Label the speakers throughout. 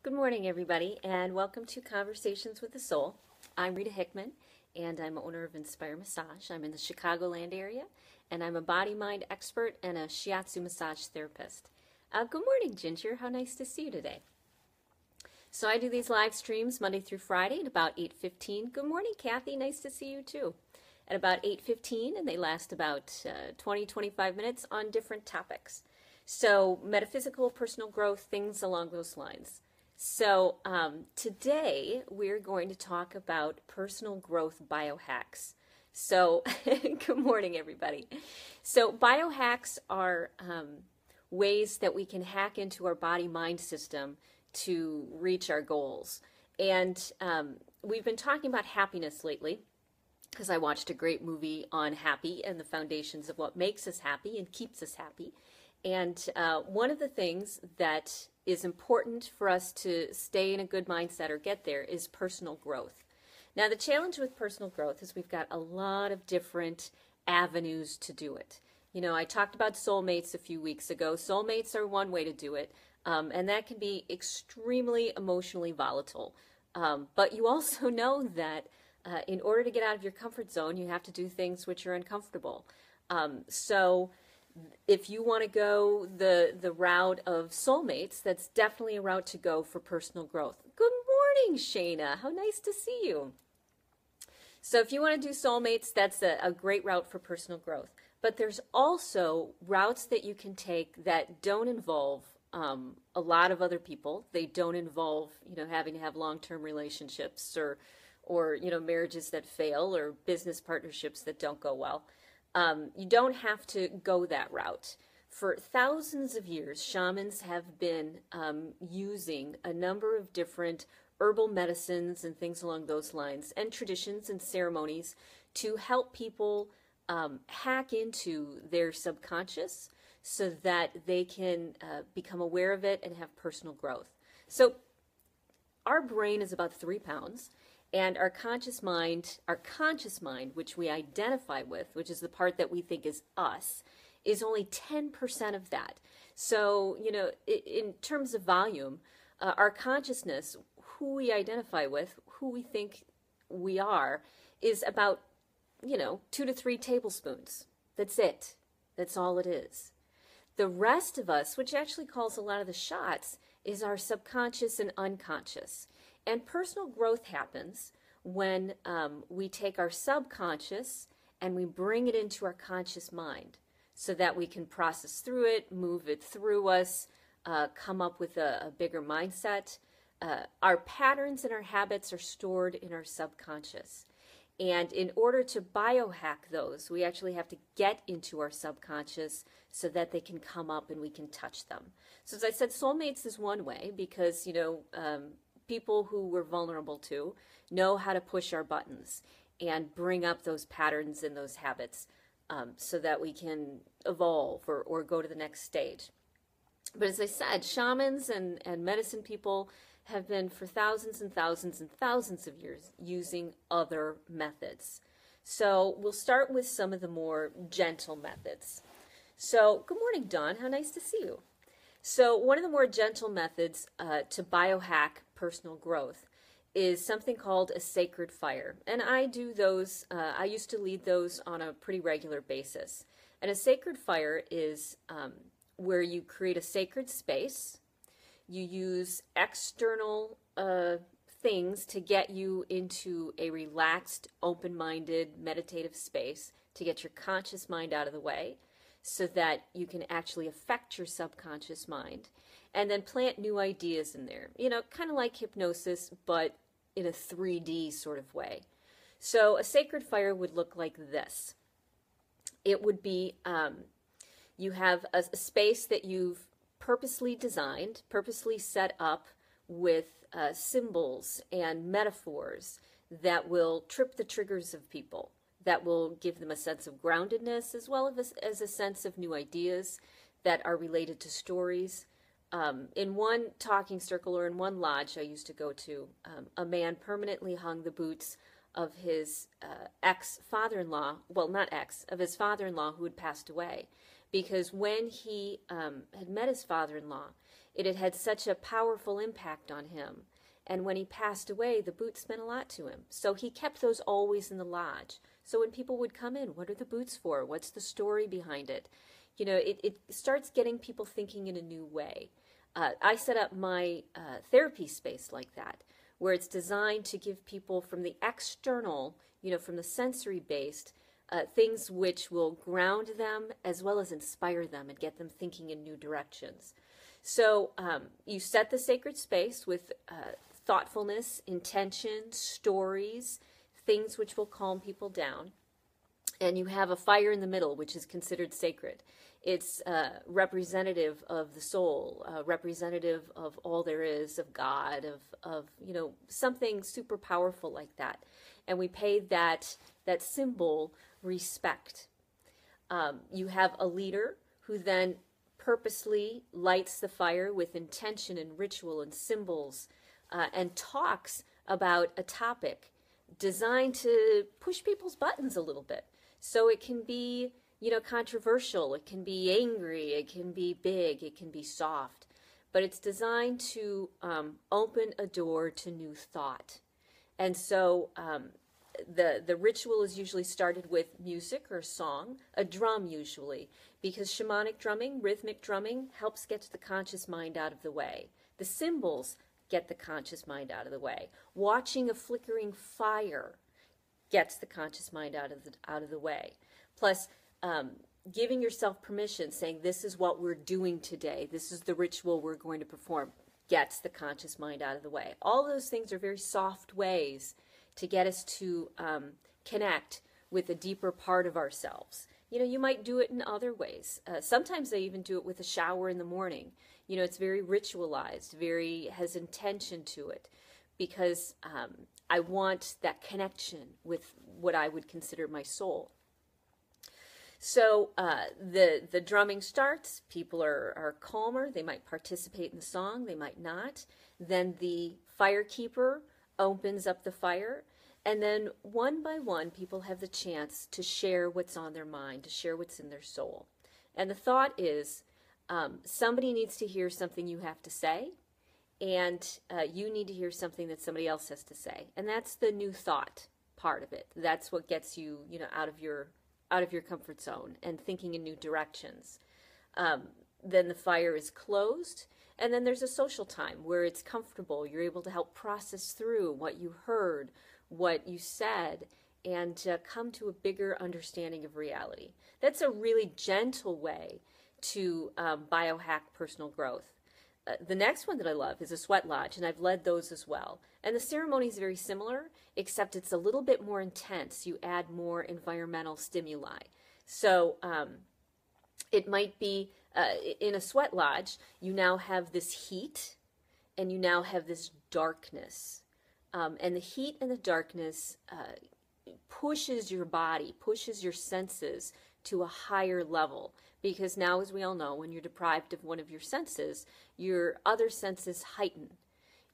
Speaker 1: Good morning, everybody, and welcome to Conversations with the Soul. I'm Rita Hickman, and I'm owner of Inspire Massage. I'm in the Chicagoland area, and I'm a body-mind expert and a shiatsu massage therapist. Good morning, Ginger. How nice to see you today. So I do these live streams Monday through Friday at about 8:15. Good morning, Kathy. Nice to see you, too. At about 8:15, and they last about 20-25 minutes on different topics. So metaphysical, personal growth, things along those lines. So today we're going to talk about personal growth biohacks. So good morning, everybody. So biohacks are ways that we can hack into our body-mind system to reach our goals. And we've been talking about happiness lately because I watched a great movie on happy and the foundations of what makes us happy and keeps us happy. And one of the things that is important for us to stay in a good mindset or get there is personal growth. Now, the challenge with personal growth is we've got a lot of different avenues to do it. You know, I talked about soulmates a few weeks ago. Soulmates are one way to do it, and that can be extremely emotionally volatile. But you also know that in order to get out of your comfort zone, you have to do things which are uncomfortable. So if you want to go the route of soulmates, that's definitely a route to go for personal growth. Good morning, Shayna. How nice to see you. So if you want to do soulmates, that's a great route for personal growth. But there's also routes that you can take that don't involve a lot of other people. They don't involve, having to have long-term relationships or marriages that fail or business partnerships that don't go well. You don't have to go that route. For thousands of years, shamans have been using a number of different herbal medicines and things along those lines, and traditions and ceremonies to help people hack into their subconscious so that they can become aware of it and have personal growth. So our brain is about 3 pounds. And our conscious mind, which we identify with, which is the part that we think is us, is only 10% of that. So, in terms of volume, our consciousness, who we identify with, who we think we are, is about, 2 to 3 tablespoons. That's it. That's all it is. The rest of us, which actually calls a lot of the shots, is our subconscious and unconscious. And personal growth happens when we take our subconscious and we bring it into our conscious mind so that we can process through it, move it through us, come up with a bigger mindset. Our patterns and our habits are stored in our subconscious. And in order to biohack those, we actually have to get into our subconscious so that they can come up and we can touch them. So as I said, soulmates is one way because, people who we're vulnerable to know how to push our buttons and bring up those patterns and those habits so that we can evolve or go to the next stage. But as I said, shamans and medicine people have been for thousands and thousands and thousands of years using other methods. So we'll start with some of the more gentle methods. So good morning, Dawn. How nice to see you. So one of the more gentle methods to biohack personal growth is something called a sacred fire. And I do those, I used to lead those on a pretty regular basis. And a sacred fire is where you create a sacred space. You use external things to get you into a relaxed, open-minded, meditative space to get your conscious mind out of the way, so that you can actually affect your subconscious mind, and then plant new ideas in there. Kind of like hypnosis, but in a 3D sort of way. So a sacred fire would look like this. It would be, you have a space that you've purposely designed, purposely set up with symbols and metaphors that will trip the triggers of people, that will give them a sense of groundedness as well as a sense of new ideas that are related to stories. In one talking circle or in one lodge I used to go to, a man permanently hung the boots of his ex-father-in-law, well, not ex, of his father-in-law who had passed away. Because when he had met his father-in-law, It had had such a powerful impact on him. And when he passed away, the boots meant a lot to him. So he kept those always in the lodge. So when people would come in, what are the boots for? What's the story behind it? You know, it starts getting people thinking in a new way. I set up my therapy space like that, where it's designed to give people from the external, you know, from the sensory-based, things which will ground them as well as inspire them and get them thinking in new directions. So you set the sacred space with thoughtfulness, intention, stories, things which will calm people down. And you have a fire in the middle, which is considered sacred. It's representative of the soul, representative of all there is, of God, of you know, something super powerful like that. And we pay that symbol respect. You have a leader who then purposely lights the fire with intention and ritual and symbols, and talks about a topic designed to push people's buttons a little bit. So it can be, you know, controversial, it can be angry, it can be big, it can be soft, but it's designed to open a door to new thought. And so the ritual is usually started with music or song, a drum usually, because shamanic drumming, rhythmic drumming, helps get the conscious mind out of the way. The symbols get the conscious mind out of the way. Watching a flickering fire gets the conscious mind out of the way. Plus, giving yourself permission, saying this is what we're doing today, this is the ritual we're going to perform, gets the conscious mind out of the way. All those things are very soft ways to get us to connect with a deeper part of ourselves. You know, you might do it in other ways. Sometimes they even do it with a shower in the morning. You know, it's very ritualized, has intention to it, because I want that connection with what I would consider my soul. So the drumming starts, people are calmer, they might participate in the song, they might not. Then the firekeeper opens up the fire, and then one by one people have the chance to share what's on their mind, to share what's in their soul. And the thought is, somebody needs to hear something you have to say, and you need to hear something that somebody else has to say. And that's the new thought part of it. That's what gets you, you know, out of your comfort zone and thinking in new directions. Then the fire is closed, and then there's a social time where it's comfortable. You're able to help process through what you heard, what you said, and come to a bigger understanding of reality. That's a really gentle way to biohack personal growth. The next one that I love is a sweat lodge, and I've led those as well. And the ceremony is very similar, except it's a little bit more intense. You add more environmental stimuli. So it might be in a sweat lodge, you now have this heat, and you now have this darkness. And the heat and the darkness pushes your body, pushes your senses to a higher level. Because now, as we all know, when you're deprived of one of your senses, your other senses heighten,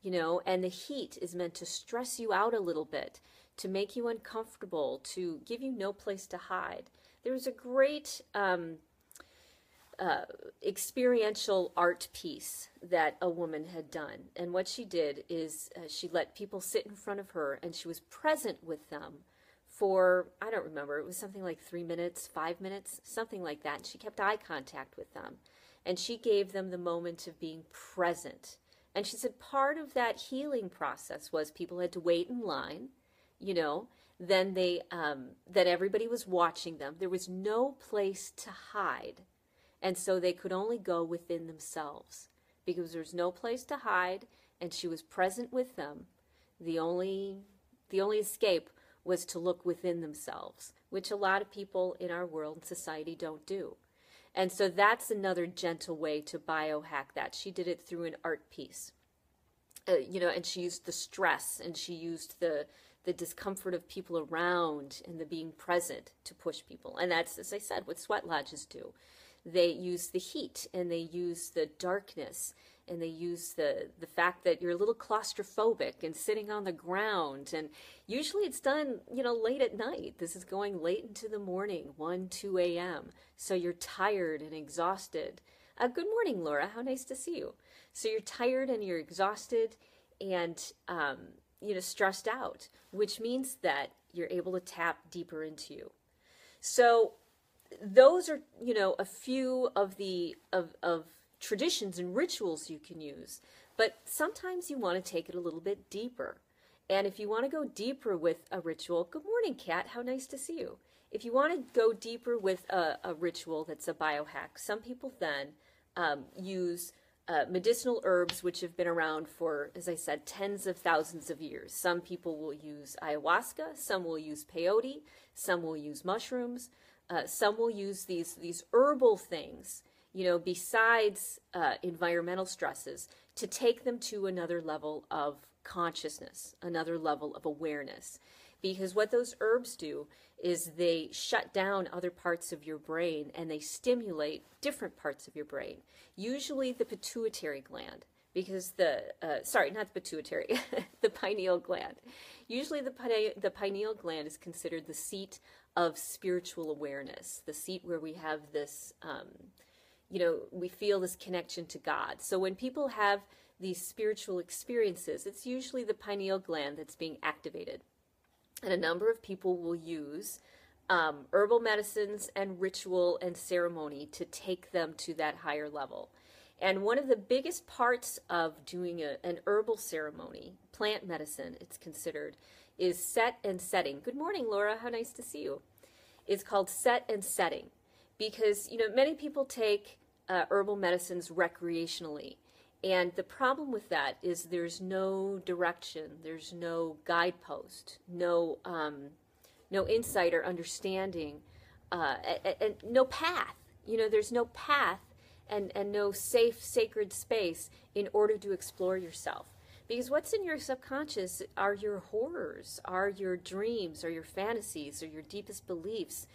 Speaker 1: you know, and the heat is meant to stress you out a little bit, to make you uncomfortable, to give you no place to hide. There was a great experiential art piece that a woman had done. And what she did is she let people sit in front of her, and she was present with them for, I don't remember, it was something like 3 minutes, 5 minutes, something like that. And she kept eye contact with them. And she gave them the moment of being present. And she said part of that healing process was people had to wait in line, you know, then that everybody was watching them. There was no place to hide. And so they could only go within themselves because there was no place to hide, and she was present with them. The only escape was to look within themselves, which a lot of people in our world and society don't do. And so that's another gentle way to biohack that. She did it through an art piece, you know, and she used the stress, and she used the discomfort of people around and the being present to push people. And that's, as I said, what sweat lodges do. They use the heat, and they use the darkness, and they use the fact that you're a little claustrophobic and sitting on the ground. And usually it's done, you know, late at night. This is going late into the morning, 1, 2 a.m. So you're tired and exhausted. Good morning, Laura. How nice to see you. So you're tired and you're exhausted and, stressed out, which means that you're able to tap deeper into you. So those are, a few of the of traditions and rituals you can use. But sometimes you want to take it a little bit deeper. And if you want to go deeper with a ritual, good morning, Kat. How nice to see you. If you want to go deeper with a ritual that's a biohack, some people then use medicinal herbs, which have been around for, as I said, tens of thousands of years. Some people will use ayahuasca, some will use peyote, some will use mushrooms, some will use these herbal things, besides environmental stresses, to take them to another level of consciousness, another level of awareness. Because what those herbs do is they shut down other parts of your brain and they stimulate different parts of your brain, usually the pituitary gland, because not the pituitary, the pineal gland. Usually the pineal gland is considered the seat of spiritual awareness, the seat where we have this, we feel this connection to God. So when people have these spiritual experiences, it's usually the pineal gland that's being activated. And a number of people will use herbal medicines and ritual and ceremony to take them to that higher level. And one of the biggest parts of doing an herbal ceremony, plant medicine, it's considered, is set and setting. Good morning, Laura. How nice to see you. It's called set and setting because, many people take herbal medicines recreationally. And the problem with that is there's no direction, there's no guidepost, no insight or understanding, and no path. There's no path and no safe, sacred space in order to explore yourself. Because what's in your subconscious are your horrors, are your dreams, are your fantasies, are your deepest beliefs,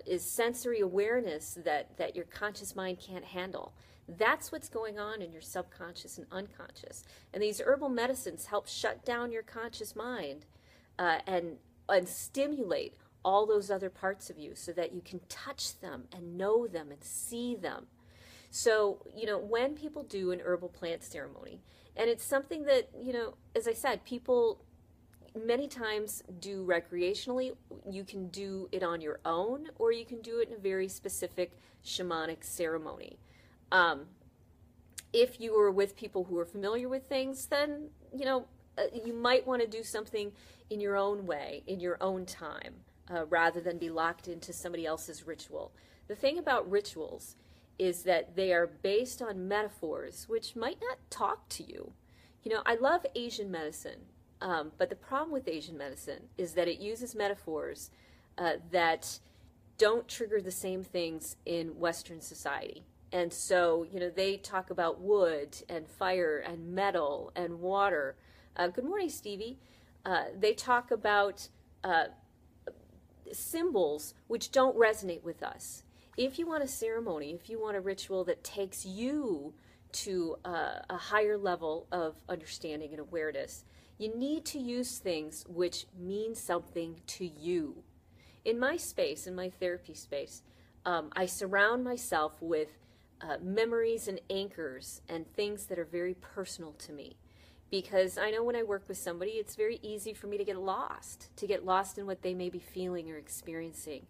Speaker 1: is sensory awareness that your conscious mind can't handle. That's what's going on in your subconscious and unconscious. And these herbal medicines help shut down your conscious mind and stimulate all those other parts of you so that you can touch them and know them and see them. So, when people do an herbal plant ceremony, and it's something that, as I said, people many times do recreationally. You can do it on your own, or you can do it in a very specific shamanic ceremony. If you are with people who are familiar with things, then, you might want to do something in your own way, in your own time, rather than be locked into somebody else's ritual. The thing about rituals is that they are based on metaphors, which might not talk to you. I love Asian medicine, but the problem with Asian medicine is that it uses metaphors that don't trigger the same things in Western society. And so, they talk about wood and fire and metal and water. Good morning, Stevie. They talk about symbols which don't resonate with us. If you want a ceremony, if you want a ritual that takes you to a higher level of understanding and awareness, you need to use things which mean something to you. In my space, in my therapy space, I surround myself with memories and anchors and things that are very personal to me. Because I know when I work with somebody, it's very easy for me to get lost in what they may be feeling or experiencing.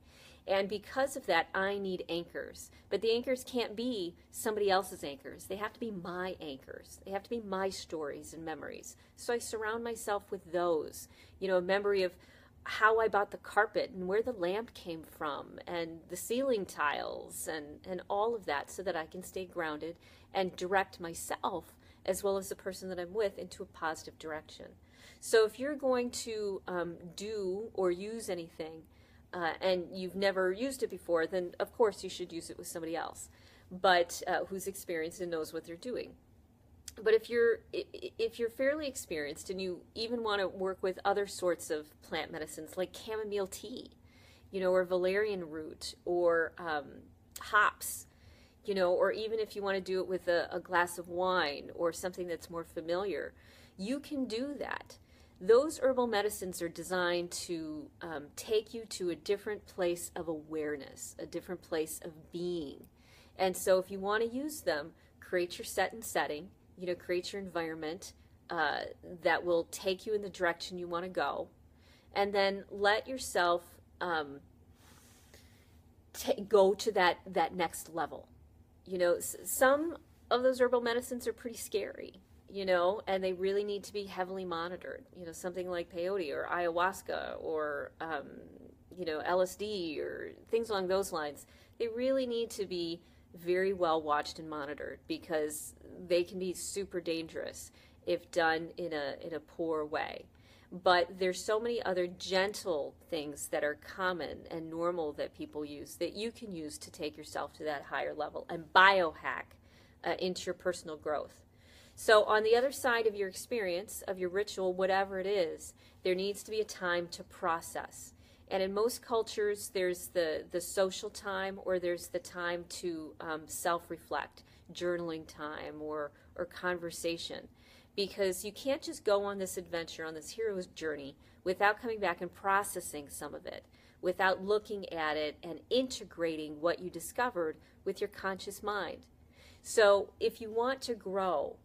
Speaker 1: And because of that, I need anchors. But the anchors can't be somebody else's anchors. They have to be my anchors. They have to be my stories and memories. So I surround myself with those. A memory of how I bought the carpet and where the lamp came from and the ceiling tiles and all of that, so that I can stay grounded and direct myself as well as the person that I'm with into a positive direction. So if you're going to do or use anything and you've never used it before, then of course you should use it with somebody else, but who's experienced and knows what they're doing. But if you're fairly experienced and you even want to work with other sorts of plant medicines like chamomile tea, or valerian root or hops, or even if you want to do it with a glass of wine or something that's more familiar, you can do that. Those herbal medicines are designed to take you to a different place of awareness, a different place of being. And so if you want to use them, create your set and setting, create your environment that will take you in the direction you want to go, and then let yourself go to that next level. Some of those herbal medicines are pretty scary, and they really need to be heavily monitored. Something like peyote or ayahuasca or, LSD or things along those lines. They really need to be very well watched and monitored because they can be super dangerous if done in a poor way. But there's so many other gentle things that are common and normal that people use that you can use to take yourself to that higher level and biohack into your personal growth. So on the other side of your experience, of your ritual, whatever it is, there needs to be a time to process. And in most cultures, there's the social time, or there's the time to self-reflect, journaling time, or conversation. Because you can't just go on this adventure, on this hero's journey, without coming back and processing some of it, without looking at it and integrating what you discovered with your conscious mind. So if you want to grow,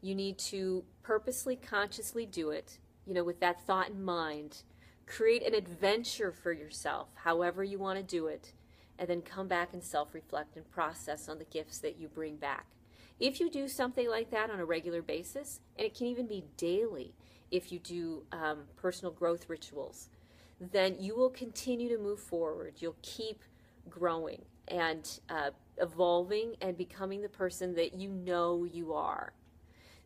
Speaker 1: you need to purposely, consciously do it, with that thought in mind. Create an adventure for yourself, however you want to do it, and then come back and self-reflect and process on the gifts that you bring back. If you do something like that on a regular basis, and it can even be daily if you do personal growth rituals, then you will continue to move forward. You'll keep growing and evolving and becoming the person that you are.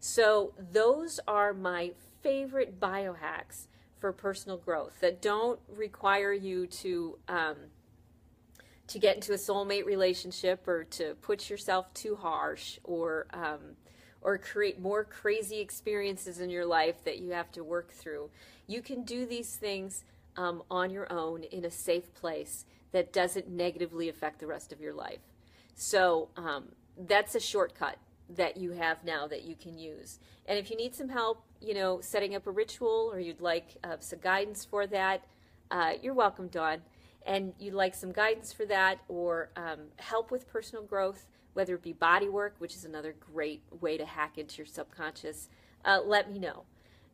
Speaker 1: So those are my favorite biohacks for personal growth that don't require you to get into a soulmate relationship or to put yourself too harsh or create more crazy experiences in your life that you have to work through. You can do these things on your own in a safe place that doesn't negatively affect the rest of your life. So that's a shortcut that you have now that you can use. And if you need some help, setting up a ritual, or you'd like some guidance for that, you're welcome, Dawn. And you'd like some guidance for that, or help with personal growth, whether it be body work, which is another great way to hack into your subconscious, let me know,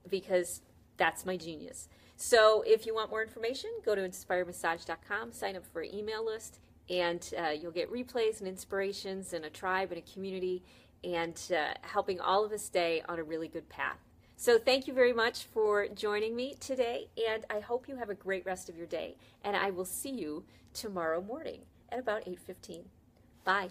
Speaker 1: because that's my genius. So if you want more information, go to inspiremassage.com, sign up for an email list, and you'll get replays and inspirations and a tribe and a community, and helping all of us stay on a really good path. So thank you very much for joining me today, and I hope you have a great rest of your day. And I will see you tomorrow morning at about 8:15. Bye.